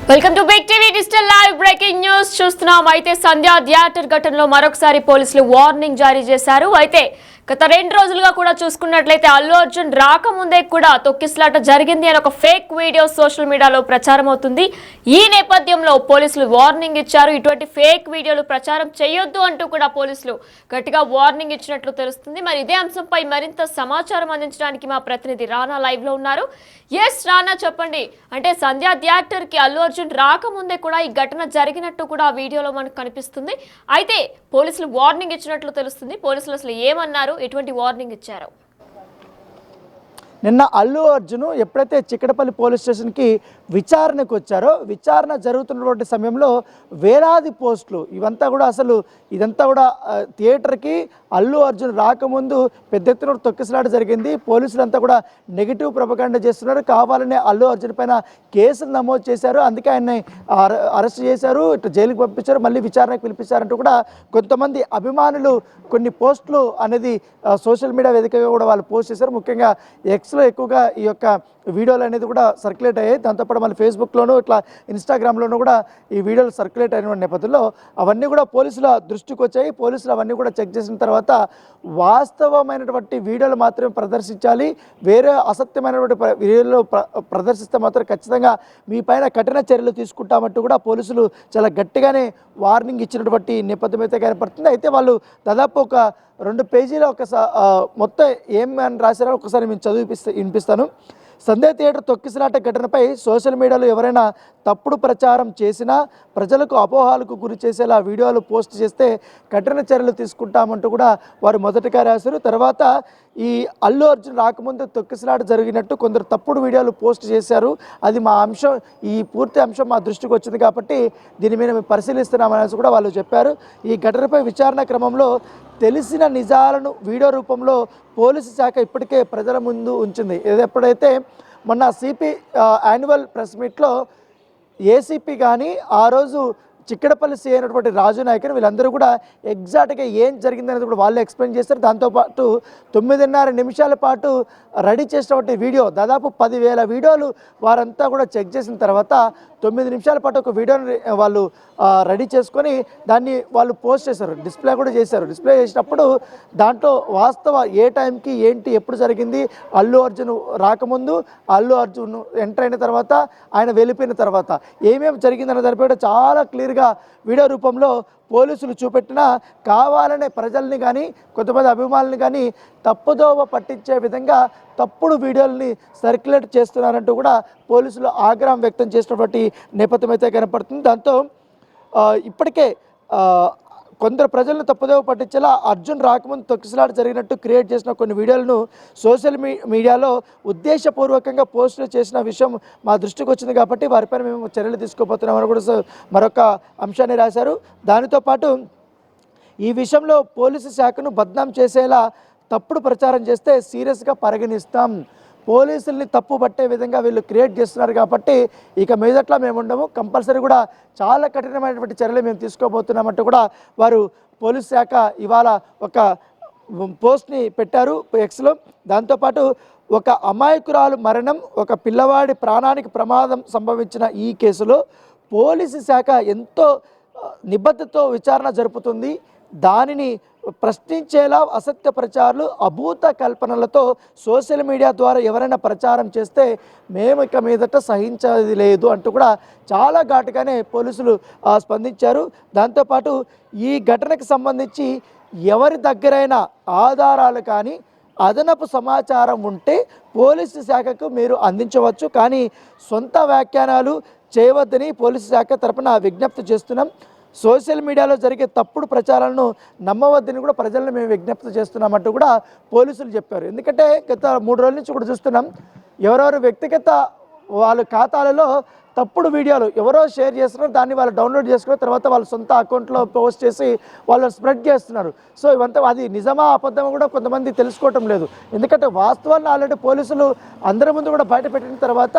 Welcome to big TV digital live breaking news చూస్తున్నాం. అయితే సంధ్యా theatre ఘటనలో మరొకసారి పోలీసులు వార్నింగ్ జారీ చేశారు. అయితే గత 2 రోజులుగా కూడా చూసుకున్నట్లయితే అల్లు అర్జున్ రాకముందే కూడా తొక్కిసలాట జరిగింది అని ఒక ఫేక్ వీడియో సోషల్ మీడియాలో ప్రచారం అవుతుంది. ఈ నేపథ్యంలో పోలీసులు వార్నింగ్ ఇచ్చారు. ఇటువంటి ఫేక్ వీడియోలు ప్రచారం చేయొద్దు అంటూ కూడా పోలీసులు గట్టిగా వార్నింగ్ ఇచ్చినట్లు తెలుస్తుంది. మరి ఇదే అంశంపై మరింత సమాచారం అందించడానికి మా ప్రతినిధి రానా లైవ్ లో ఉన్నారు. ఎస్ రానా, చెప్పండి. అంటే సంధ్యా థియేటర్ కి అల్లు అర్జున్ రాకముందే కూడా ఈ ఘటన జరిగినట్టు కూడా ఆ వీడియోలో మనకు కనిపిస్తుంది. అయితే పోలీసులు వార్నింగ్ ఇచ్చినట్లు తెలుస్తుంది. పోలీసులు అసలు ఏమన్నారు, ఎటువంటి వార్నింగ్ ఇచ్చారు? నిన్న అల్లు అర్జున్ ఎప్పుడైతే చిక్కడపల్లి పోలీస్ స్టేషన్కి విచారణకు వచ్చారో, విచారణ జరుగుతున్నటువంటి సమయంలో వేలాది పోస్టులు ఇదంతా కూడా థియేటర్కి అల్లు అర్జున్ రాకముందు పెద్ద ఎత్తున తొక్కిసలాట జరిగింది. పోలీసులంతా కూడా నెగిటివ్ ప్రొపగండా చేస్తున్నారు. కావాలనే అల్లు అర్జున్ పైన కేసులు నమోదు చేశారు. అందుకే ఆయన్ని అరెస్ట్ చేశారు, ఇట్లా జైలుకి పంపించారు, మళ్ళీ విచారణకు పిలిపించారంటూ కూడా కొంతమంది అభిమానులు కొన్ని పోస్టులు అనేది సోషల్ మీడియా వేదికగా కూడా వాళ్ళు పోస్ట్ చేశారు. ముఖ్యంగా ఎక్స్లో ఎక్కువగా ఈ యొక్క వీడియోలు అనేది కూడా సర్క్యులేట్ అయ్యాయి. దాంతోపాటు మళ్ళీ ఫేస్బుక్లోనూ ఇట్లా ఇన్స్టాగ్రామ్లోనూ కూడా ఈ వీడియోలు సర్క్యులేట్ అయిన నేపథ్యంలో అవన్నీ కూడా పోలీసుల దృష్టికి వచ్చాయి. పోలీసులు అవన్నీ కూడా చెక్ చేసిన తర్వాత వాస్తవమైనటువంటి వీడియోలు మాత్రమే ప్రదర్శించాలి, వేరే అసత్యమైనటువంటి వీడియోలు ప్రదర్శిస్తే మాత్రం ఖచ్చితంగా మీ పైన కఠిన చర్యలు తీసుకుంటామంటూ కూడా పోలీసులు చాలా గట్టిగానే వార్నింగ్ ఇచ్చినటువంటి నేపథ్యం అయితే కనపడుతుంది. అయితే వాళ్ళు దాదాపు ఒక 2 పేజీల మొత్తం ఏమని రాశారో ఒకసారి మేము వినిపిస్తాను. సంధ్యా థియేటర్ తొక్కిసలాట ఘటనపై సోషల్ మీడియాలో ఎవరైనా తప్పుడు ప్రచారం చేసినా, ప్రజలకు అపోహాలకు గురి చేసేలా వీడియోలు పోస్ట్ చేస్తే కఠిన చర్యలు తీసుకుంటామంటూ కూడా వారు మొదటగా రాశారు. తర్వాత ఈ అల్లు అర్జున్ రాకముందు తొక్కిసలాట జరిగినట్టు కొందరు తప్పుడు వీడియోలు పోస్ట్ చేశారు. అది మా అంశం, ఈ పూర్తి అంశం మా దృష్టికి వచ్చింది కాబట్టి దీని మీద మేము పరిశీలిస్తున్నామనేసి కూడా వాళ్ళు చెప్పారు. ఈ ఘటనపై విచారణ క్రమంలో తెలిసిన నిజాలను వీడియో రూపంలో పోలీసు శాఖ ఇప్పటికే ప్రజల ముందు ఉంచింది. ఎప్పుడైతే మొన్న సిపి యాన్యువల్ ప్రెస్ మీట్లో ఏసీపీ కానీ ఆ రోజు చిక్కడపల్లి సీ అయినటువంటి రాజు నాయక్ వీళ్ళందరూ కూడా ఎగ్జాక్ట్గా ఏం జరిగిందనేది కూడా వాళ్ళు ఎక్స్ప్లెయిన్ చేస్తారు. దాంతోపాటు 9.5 నిమిషాల పాటు రెడీ చేసినటువంటి వీడియో, దాదాపు 10,000 వీడియోలు వారంతా కూడా చెక్ చేసిన తర్వాత 9 నిమిషాల పాటు ఒక వీడియోని వాళ్ళు రెడీ చేసుకొని దాన్ని వాళ్ళు పోస్ట్ చేశారు, డిస్ప్లే కూడా చేశారు. డిస్ప్లే చేసినప్పుడు దాంట్లో వాస్తవ ఏ టైంకి ఏంటి ఎప్పుడు జరిగింది, అల్లు అర్జున్ రాకముందు, అల్లు అర్జున్ ఎంటర్ అయిన తర్వాత, ఆయన వెళ్ళిపోయిన తర్వాత ఏమేమి జరిగిందనే దానిపై చాలా క్లియర్గా వీడియో రూపంలో పోలీసులు చూపెట్టినా కావాలనే ప్రజల్ని కానీ కొంతమంది అభిమానులను కానీ తప్పుదోవ పట్టించే విధంగా తప్పుడు వీడియోల్ని సర్క్యులేట్ చేస్తున్నారంటూ కూడా పోలీసులు ఆగ్రహం వ్యక్తం చేసినటువంటి నేపథ్యం అయితే కనపడుతుంది. దాంతో ఇప్పటికే కొందరు ప్రజలను తప్పుదోవ పట్టించేలా అర్జున్ రాకముందు తొక్కిసలాట జరిగినట్టు క్రియేట్ చేసిన కొన్ని వీడియోలను సోషల్ మీడియాలో ఉద్దేశపూర్వకంగా పోస్టులు చేసిన విషయం మా దృష్టికి వచ్చింది కాబట్టి వారిపైన మేము చర్యలు తీసుకోబోతున్నామని కూడా మరొక అంశాన్ని రాశారు. దానితో పాటు ఈ విషయంలో పోలీసు శాఖను బద్నాం చేసేలా తప్పుడు ప్రచారం చేస్తే సీరియస్గా పరిగణిస్తాం, పోలీసుల్ని తప్పు పట్టే విధంగా వీళ్ళు క్రియేట్ చేస్తున్నారు కాబట్టి ఇక మీదట్లా మేము ఉండము, కంపల్సరీ కూడా చాలా కఠినమైనటువంటి చర్యలు మేము తీసుకోబోతున్నామంటూ కూడా వారు పోలీస్ శాఖ ఇవాళ ఒక పోస్ట్ని పెట్టారు ఎక్స్లో. దాంతోపాటు ఒక అమాయకురాలు మరణం, ఒక పిల్లవాడి ప్రాణానికి ప్రమాదం సంభవించిన ఈ కేసులో పోలీసు శాఖ ఎంతో నిబద్ధతతో విచారణ జరుపుతుంది. దానిని ప్రశ్నించేలా అసత్య ప్రచారాలు, అభూత కల్పనలతో సోషల్ మీడియా ద్వారా ఎవరైనా ప్రచారం చేస్తే మేము ఇక మీదట సహించేది లేదు అంటూ కూడా చాలా ఘాటుగానే పోలీసులు స్పందించారు. దాంతోపాటు ఈ ఘటనకు సంబంధించి ఎవరి దగ్గరైనా ఆధారాలు కానీ అదనపు సమాచారం ఉంటే పోలీసు శాఖకు మీరు అందించవచ్చు, కానీ సొంత వ్యాఖ్యానాలు చేయవద్దని పోలీసు శాఖ తరపున విజ్ఞప్తి చేస్తున్నాం. సోషల్ మీడియాలో జరిగే తప్పుడు ప్రచారాలను నమ్మవద్దని కూడా ప్రజలను మేము విజ్ఞప్తి చేస్తున్నామంటూ కూడా పోలీసులు చెప్పారు. ఎందుకంటే గత 3 రోజుల నుంచి కూడా చూస్తున్నాం, ఎవరెవరు వ్యక్తిగత వాళ్ళ ఖాతాలలో తప్పుడు వీడియోలు ఎవరో షేర్ చేస్తున్నారు, దాన్ని వాళ్ళు డౌన్లోడ్ చేసుకున్న తర్వాత వాళ్ళ సొంత అకౌంట్లో పోస్ట్ చేసి వాళ్ళు స్ప్రెడ్ చేస్తున్నారు. సో ఇవంతా అది నిజమా అబద్ధమా కూడా కొంతమంది తెలుసుకోవటం లేదు. ఎందుకంటే వాస్తవాలను ఆల్రెడీ పోలీసులు అందరి ముందు కూడా బయట పెట్టిన తర్వాత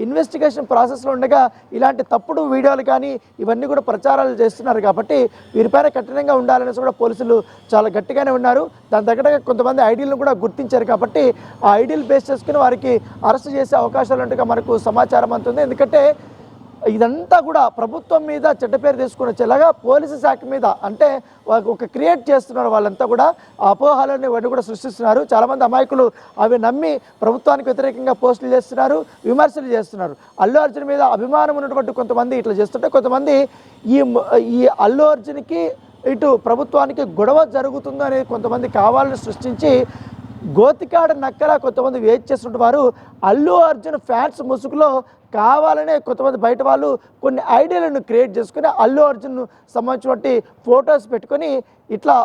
ఇన్వెస్టిగేషన్ ప్రాసెస్లో ఉండగా ఇలాంటి తప్పుడు వీడియోలు కానీ ఇవన్నీ కూడా ప్రచారాలు చేస్తున్నారు కాబట్టి వీరిపైన కఠినంగా ఉండాలనేసి కూడా పోలీసులు చాలా గట్టిగానే ఉన్నారు. దాని తగ్గట్టుగా కొంతమంది ఐడీలను కూడా గుర్తించారు కాబట్టి ఆ ఐడీలు బేస్ చేసుకుని వారికి అరెస్ట్ చేసే అవకాశాలు ఉన్నట్టుగా మనకు సమాచారం అందుతుంది. ఎందుకంటే ఇదంతా కూడా ప్రభుత్వం మీద చెడ్డ పేరు తీసుకుని వచ్చేలాగా పోలీసు శాఖ మీద అంటే ఒక క్రియేట్ చేస్తున్నారు. వాళ్ళంతా కూడా అపోహలని ఇవన్నీ కూడా సృష్టిస్తున్నారు. చాలామంది అమాయకులు అవి నమ్మి ప్రభుత్వానికి వ్యతిరేకంగా పోస్టులు చేస్తున్నారు, విమర్శలు చేస్తున్నారు. అల్లు అర్జున్ మీద అభిమానం ఉన్నటువంటి కొంతమంది ఇట్లా చేస్తుంటే, కొంతమంది ఈ అల్లు అర్జున్కి ఇటు ప్రభుత్వానికి గొడవ జరుగుతుందో అనేది కొంతమంది కావాలని సృష్టించి గోతికాడ నక్కలా కొంతమంది వెయిట్ చేస్తున్న వారు అల్లు అర్జున్ ఫ్యాన్స్ ముసుగులో కావాలనే కొంతమంది బయట వాళ్ళు కొన్ని ఐడియాలను క్రియేట్ చేసుకుని అల్లు అర్జున్ సంబంధించినటువంటి ఫొటోస్ పెట్టుకొని ఇట్లా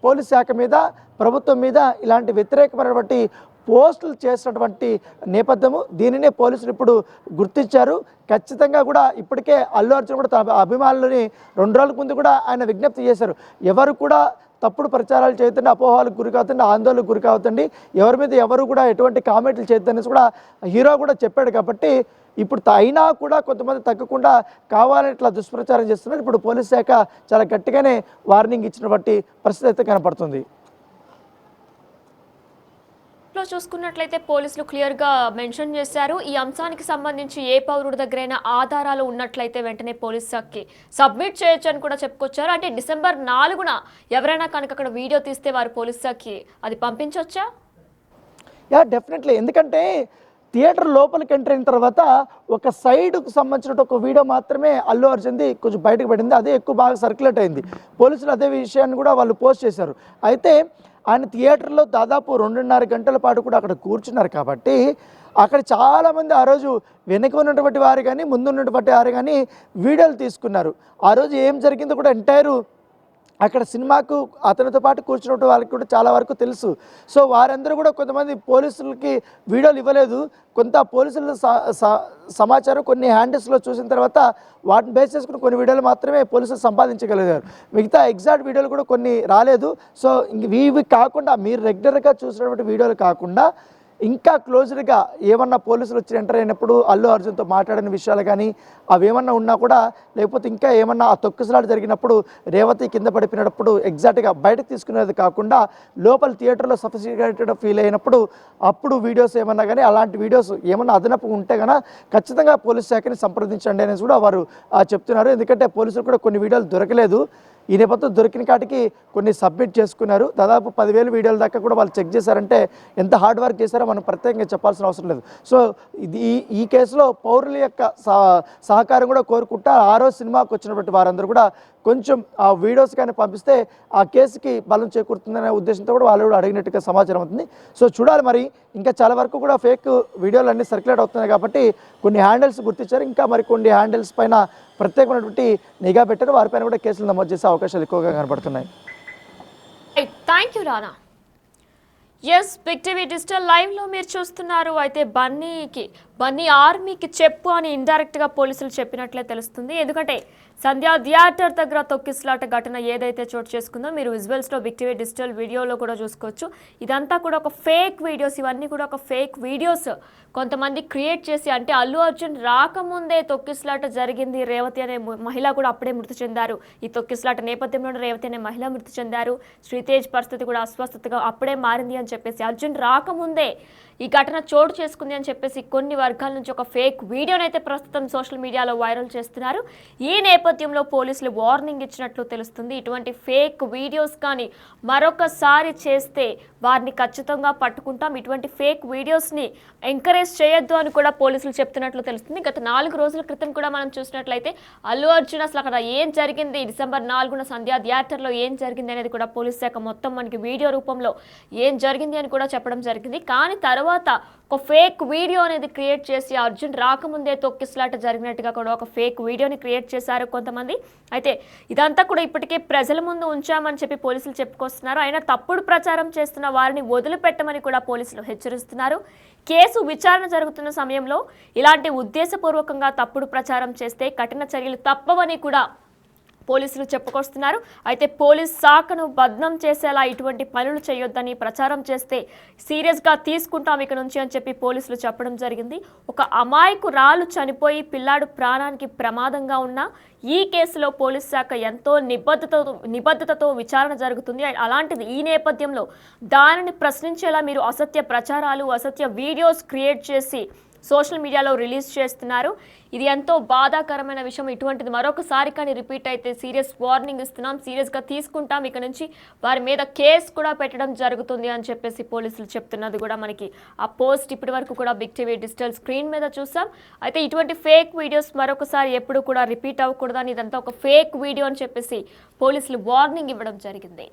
పోలీస్ శాఖ మీద ప్రభుత్వం మీద ఇలాంటి వ్యతిరేకమైనటువంటి పోస్టులు చేసినటువంటి నేపథ్యము. దీనినే పోలీసులు ఇప్పుడు గుర్తించారు. ఖచ్చితంగా కూడా ఇప్పటికే అల్లు అర్జున్ కూడా తన అభిమానులని 2 రోజుల ముందు కూడా ఆయన విజ్ఞప్తి చేశారు. ఎవరు కూడా తప్పుడు ప్రచారాలు చేయొద్దండి, అపోహలకు గురి కావద్దండి, ఆందోళనకు గురి కావద్దండి, ఎవరి మీద ఎవరు కూడా ఎటువంటి కామెంట్లు చేయొద్దనేసి కూడా హీరో కూడా చెప్పాడు. కాబట్టి ఇప్పుడు అయినా కూడా కొంతమంది తగ్గకుండా కావాలని ఇట్లా దుష్ప్రచారం చేస్తున్నారు. ఇప్పుడు పోలీస్ శాఖ చాలా గట్టిగానే వార్నింగ్ ఇచ్చినటువంటి పరిస్థితి అయితే కనపడుతుంది. చూసుకున్నట్లయితే పోలీసులు క్లియర్గా మెన్షన్ చేశారు. ఈ అంశానికి సంబంధించి ఏ పౌరుడి దగ్గరైనా ఆధారాలు ఉన్నట్లయితే వెంటనే పోలీస్ శాఖకి సబ్మిట్ చేయొచ్చు అని కూడా చెప్పుకొచ్చారు. అంటే డిసెంబర్ 4న ఎవరైనా కనుక అక్కడ వీడియో తీస్తే వారు పోలీస్ శాఖకి అది పంపించవచ్చా? Yeah, definitely. ఎందుకంటే థియేటర్ లోపలికి ఎంటర్ అయిన తర్వాత ఒక సైడ్కు సంబంధించిన ఒక వీడియో మాత్రమే అల్లు అర్జున్ది కొంచెం బయటకు పడింది. అదే ఎక్కువ బాగా సర్క్యులేట్ అయింది. పోలీసులు అదే విషయాన్ని కూడా వాళ్ళు పోస్ట్ చేశారు. అయితే ఆయన థియేటర్లో దాదాపు 2.5 గంటల పాటు కూడా అక్కడ కూర్చున్నారు. కాబట్టి అక్కడ చాలామంది ఆ రోజు వెనక ఉన్నటువంటి వారు కానీ ముందు ఉన్నటువంటి వారు కానీ వీడియోలు తీసుకున్నారు. ఆ రోజు ఏం జరిగిందో కూడా ఎంటైరు అక్కడ సినిమాకు అతనితో పాటు కూర్చున్న వాళ్ళకి కూడా చాలా వరకు తెలుసు. సో వారందరూ కూడా కొంతమంది పోలీసులకి వీడియోలు ఇవ్వలేదు. కొంత పోలీసుల సమాచారం కొన్ని హ్యాండిల్స్లో చూసిన తర్వాత వాటిని బేస్ చేసుకుని కొన్ని వీడియోలు మాత్రమే పోలీసులు సంపాదించగలిగారు. మిగతా ఎగ్జాక్ట్ వీడియోలు కూడా కొన్ని రాలేదు. సో ఇవి కాకుండా మీరు రెగ్యులర్గా చూసినటువంటి వీడియోలు కాకుండా ఇంకా క్లోజ్డ్గా ఏమన్నా పోలీసులు వచ్చి ఎంటర్ అయినప్పుడు అల్లు అర్జున్తో మాట్లాడిన విషయాలు కానీ అవి ఏమన్నా ఉన్నా కూడా, లేకపోతే ఇంకా ఏమన్నా ఆ తొక్కుసలాట జరిగినప్పుడు రేవతి కింద పడిపోయినప్పుడు ఎగ్జాక్ట్గా బయటకు తీసుకునేది కాకుండా లోపల థియేటర్లో సఫిసికేటెడ్ ఫీల్ అయినప్పుడు అప్పుడు వీడియోస్ ఏమన్నా కానీ అలాంటి వీడియోస్ ఏమన్నా అదనపు ఉంటే కన్నా ఖచ్చితంగా పోలీస్ శాఖని సంప్రదించండి అనేసి కూడా వారు చెప్తున్నారు. ఎందుకంటే పోలీసులు కూడా కొన్ని వీడియోలు దొరకలేదు. ఈ నేపథ్యం దొరికిన కాటికి కొన్ని సబ్మిట్ చేసుకున్నారు. దాదాపు 10,000 వీడియోల దాకా కూడా వాళ్ళు చెక్ చేశారంటే ఎంత హార్డ్ వర్క్ చేశారో మనం ప్రత్యేకంగా చెప్పాల్సిన అవసరం లేదు. సో ఈ కేసులో పౌరుల యొక్క సహకారం కూడా కోరుకుంటా ఆ రోజు సినిమాకు వచ్చినటువంటి వారందరూ కూడా కొంచెం ఆ వీడియోస్ కానీ పంపిస్తే ఆ కేసుకి బలం చేకూరుతుందనే ఉద్దేశంతో కూడా వాళ్ళు కూడా అడిగినట్టుగా సమాచారం అవుతుంది. సో చూడాలి, మరి ఇంకా చాలా వరకు కూడా ఫేక్ వీడియోలు అన్నీ సర్క్యులేట్ అవుతున్నాయి. కాబట్టి కొన్ని హ్యాండిల్స్ గుర్తించారు. ఇంకా మరి కొన్ని హ్యాండిల్స్ పైన ప్రత్యేకమైనటువంటి నిఘా పెట్టారు. వారిపైన కూడా కేసులు నమోదు చేసే అవకాశాలు ఎక్కువగా కనబడుతున్నాయి. Thank you Rana. Yes, big TV digital లైవ్లో మీరు చూస్తున్నారు. అయితే బన్నీ ఆర్మీకి చెప్పు అని ఇండైరెక్ట్గా పోలీసులు చెప్పినట్లే తెలుస్తుంది. ఎందుకంటే సంధ్యా థియేటర్ దగ్గర తొక్కిసలాట ఘటన ఏదైతే చోటు చేసుకుందో మీరు విజువల్స్లో బిగ్ టీవీ డిజిటల్ వీడియోలో కూడా చూసుకోవచ్చు. ఇదంతా కూడా ఒక ఫేక్ వీడియోస్, ఇవన్నీ కూడా ఒక ఫేక్ వీడియోస్ కొంతమంది క్రియేట్ చేసి, అంటే అల్లు అర్జున్ రాకముందే తొక్కిసలాట జరిగింది, రేవతి అనే మహిళ కూడా అప్పుడే మృతి చెందారు. ఈ తొక్కిసలాట నేపథ్యంలోనే రేవతి అనే మహిళ మృతి చెందారు. శ్రీతేజ్ పరిస్థితి కూడా అస్వస్థతగా అప్పుడే మారింది అని చెప్పేసి, అర్జున్ రాకముందే ఈ ఘటన చోటు చేసుకుంది అని చెప్పేసి కొన్ని వర్గాల నుంచి ఒక ఫేక్ వీడియోనైతే ప్రస్తుతం సోషల్ మీడియాలో వైరల్ చేస్తున్నారు. ఈ నేపథ్యంలో పోలీసులు వార్నింగ్ ఇచ్చినట్లు తెలుస్తుంది. ఇటువంటి ఫేక్ వీడియోస్ కానీ మరొకసారి చేస్తే వారిని ఖచ్చితంగా పట్టుకుంటాం, ఇటువంటి ఫేక్ వీడియోస్ని ఎంకరేజ్ చేయొద్దు అని కూడా పోలీసులు చెప్తున్నట్లు తెలుస్తుంది. గత 4 రోజుల క్రితం కూడా మనం చూసినట్లయితే అల్లు అర్జున్ అసలు అక్కడ ఏం జరిగింది, డిసెంబర్ 4న సంధ్యా థియేటర్లో ఏం జరిగింది అనేది కూడా పోలీస్ శాఖ మొత్తం మనకి వీడియో రూపంలో ఏం జరిగింది అని కూడా చెప్పడం జరిగింది. కానీ తర్వాత ఒక ఫేక్ వీడియో అనేది క్రియేట్ చేసి అర్జున్ రాకముందే తొక్కిసలాట జరిగినట్టుగా కూడా ఒక ఫేక్ వీడియోని క్రియేట్ చేశారు కొంతమంది. అయితే ఇదంతా కూడా ఇప్పటికే ప్రజల ముందు ఉంచామని చెప్పి పోలీసులు చెప్పుకొస్తున్నారు. అయినా తప్పుడు ప్రచారం చేస్తున్న వారిని వదిలిపెట్టమని కూడా పోలీసులు హెచ్చరిస్తున్నారు. కేసు విచారణ జరుగుతున్న సమయంలో ఇలాంటి ఉద్దేశపూర్వకంగా తప్పుడు ప్రచారం చేస్తే కఠిన చర్యలు తప్పవని కూడా పోలీసులు చెప్పుకొస్తున్నారు. అయితే పోలీస్ శాఖను బద్నం చేసేలా ఇటువంటి పనులు చేయొద్దని, ప్రచారం చేస్తే సీరియస్గా తీసుకుంటాం ఇక నుంచి అని చెప్పి పోలీసులు చెప్పడం జరిగింది. ఒక అమాయకురాలు చనిపోయి పిల్లాడు ప్రాణానికి ప్రమాదంగా ఉన్న ఈ కేసులో పోలీస్ శాఖ ఎంతో నిబద్ధతతో విచారణ జరుగుతుంది. అలాంటిది ఈ నేపథ్యంలో దానిని ప్రశ్నించేలా మీరు అసత్య ప్రచారాలు, అసత్య వీడియోస్ క్రియేట్ చేసి సోషల్ మీడియాలో రిలీజ్ చేస్తున్నారు. ఇది ఎంతో బాధాకరమైన విషయం. ఇటువంటిది మరొకసారి కానీ రిపీట్ అయితే సీరియస్ వార్నింగ్ ఇస్తున్నాం, సీరియస్గా తీసుకుంటాం, ఇక నుంచి వారి మీద కేసు కూడా పెట్టడం జరుగుతుంది అని చెప్పేసి పోలీసులు చెప్తున్నది కూడా మనకి ఆ పోస్ట్ ఇప్పటి వరకు కూడా బిగ్ టీవీ డిజిటల్ స్క్రీన్ మీద చూసాం. అయితే ఇటువంటి ఫేక్ వీడియోస్ మరొకసారి ఎప్పుడు కూడా రిపీట్ అవ్వకూడదని, ఇదంతా ఒక ఫేక్ వీడియో అని చెప్పేసి పోలీసులు వార్నింగ్ ఇవ్వడం జరిగింది.